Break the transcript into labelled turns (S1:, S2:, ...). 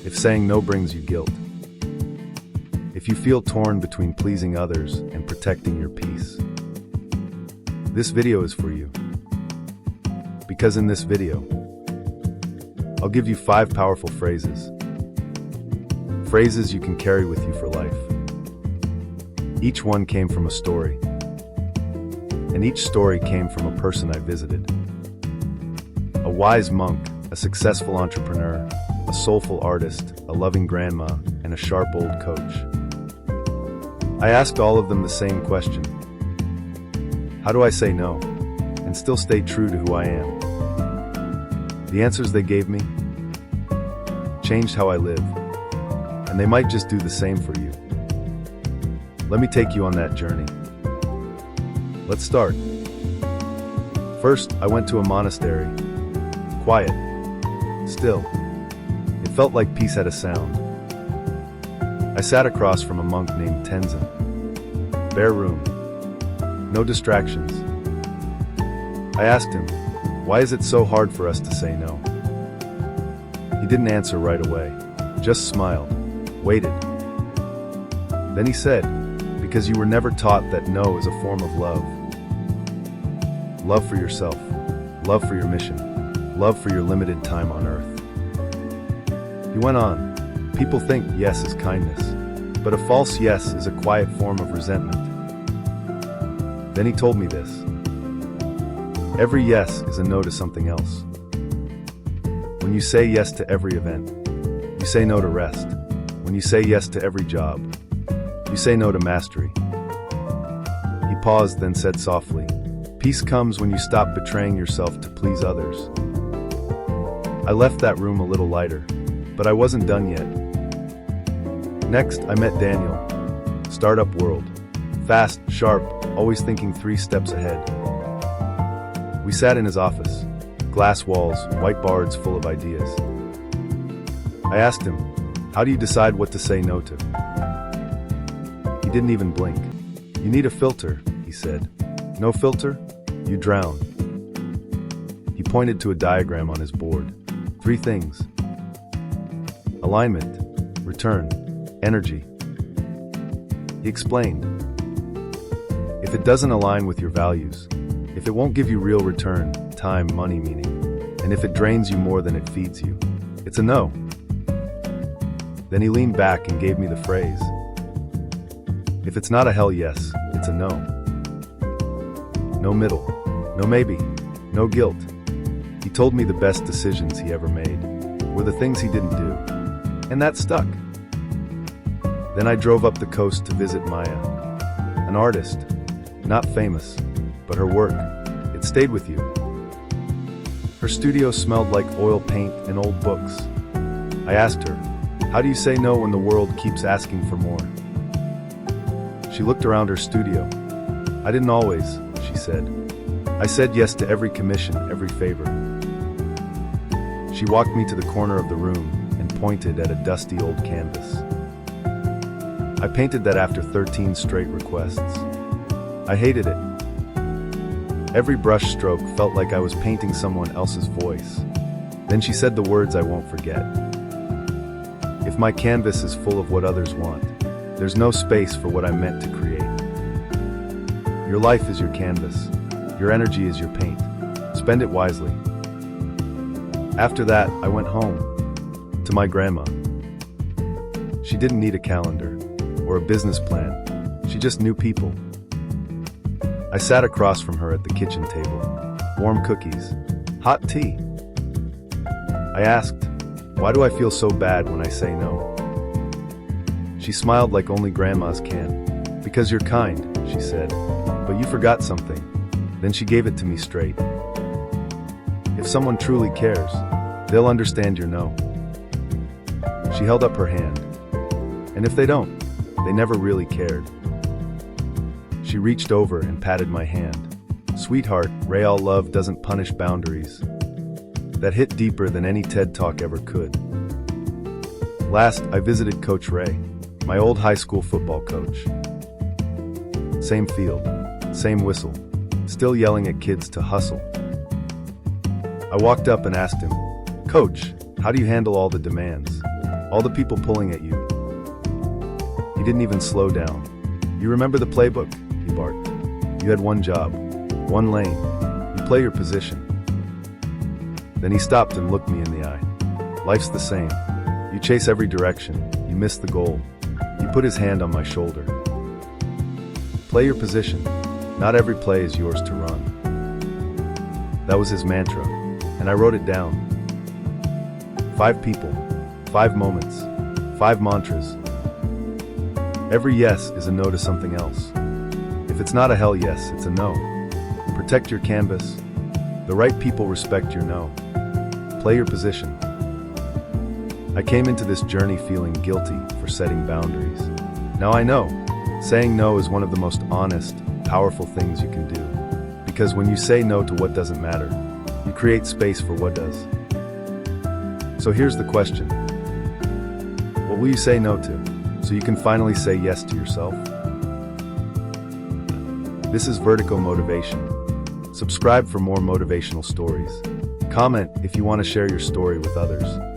S1: if saying no brings you guilt, if you feel torn between pleasing others and protecting your peace, this video is for you. Because in this video, I'll give you 5 powerful phrases. Phrases you can carry with you for life. Each one came from a story, and each story came from a person I visited. A wise monk, a successful entrepreneur, a soulful artist, a loving grandma, and a sharp old coach. I asked all of them the same question. How do I say no and still stay true to who I am? The answers they gave me changed how I live, and they might just do the same for you. Let me take you on that journey. Let's start. First, I went to a monastery. Quiet. Still. It felt like peace had a sound. I sat across from a monk named Tenzin. Bare room. No distractions. I asked him, why is it so hard for us to say no? He didn't answer right away, just smiled, waited. Then he said, because you were never taught that no is a form of love. Love for yourself, love for your mission, love for your limited time on earth. He went on, people think yes is kindness, but a false yes is a quiet form of resentment. Then he told me this. Every yes is a no to something else. When you say yes to every event, you say no to rest. When you say yes to every job, you say no to mastery. He paused, then said softly, peace comes when you stop betraying yourself to please others. I left that room a little lighter, but I wasn't done yet. Next, I met Daniel. Startup world. Fast, sharp, always thinking 3 steps ahead. We sat in his office. Glass walls, whiteboards full of ideas. I asked him, how do you decide what to say no to? He didn't even blink. You need a filter, he said. No filter? You drown. He pointed to a diagram on his board. 3 things. Alignment, return, energy. He explained. If it doesn't align with your values, if it won't give you real return, time, money, meaning, and if it drains you more than it feeds you, it's a no. Then he leaned back and gave me the phrase. If it's not a hell yes, it's a no. No middle, no maybe, no guilt. He told me the best decisions he ever made were the things he didn't do, and that stuck. Then I drove up the coast to visit Maya, an artist, not famous, but her work, it stayed with you. Her studio smelled like oil paint and old books. I asked her, how do you say no when the world keeps asking for more? She looked around her studio. I didn't always, she said. I said yes to every commission, every favor. She walked me to the corner of the room and pointed at a dusty old canvas. I painted that after 13 straight requests. I hated it. Every brush stroke felt like I was painting someone else's voice. Then she said the words I won't forget. If my canvas is full of what others want, there's no space for what I'm meant to create. Your life is your canvas. Your energy is your paint. Spend it wisely. After that, I went home to my grandma. She didn't need a calendar or a business plan. She just knew people. I sat across from her at the kitchen table. Warm cookies, hot tea. I asked, why do I feel so bad when I say no? She smiled like only grandmas can. Because you're kind, she said, but you forgot something. Then she gave it to me straight. If someone truly cares, they'll understand your no. She held up her hand. And if they don't, they never really cared. She reached over and patted my hand. Sweetheart, real love doesn't punish boundaries. That hit deeper than any TED Talk ever could. Last, I visited Coach Ray, my old high school football coach. Same field, same whistle, still yelling at kids to hustle. I walked up and asked him, Coach, how do you handle all the demands? all the people pulling at you. He didn't even slow down. You remember the playbook? He barked. You had one job, one lane. You play your position. Then he stopped and looked me in the eye. Life's the same. You chase every direction. You miss the goal. He put his hand on my shoulder. Play your position. Not every play is yours to run. That was his mantra, and I wrote it down. 5 people, 5 moments, 5 mantras. Every yes is a no to something else. If it's not a hell yes, it's a no. Protect your canvas. The right people respect your no. Play your position. I came into this journey feeling guilty for setting boundaries. Now I know, saying no is one of the most honest, powerful things you can do. Because when you say no to what doesn't matter, you create space for what does. So here's the question. What will you say no to, so you can finally say yes to yourself? This is Vertigo Motivation. Subscribe for more motivational stories. Comment if you want to share your story with others.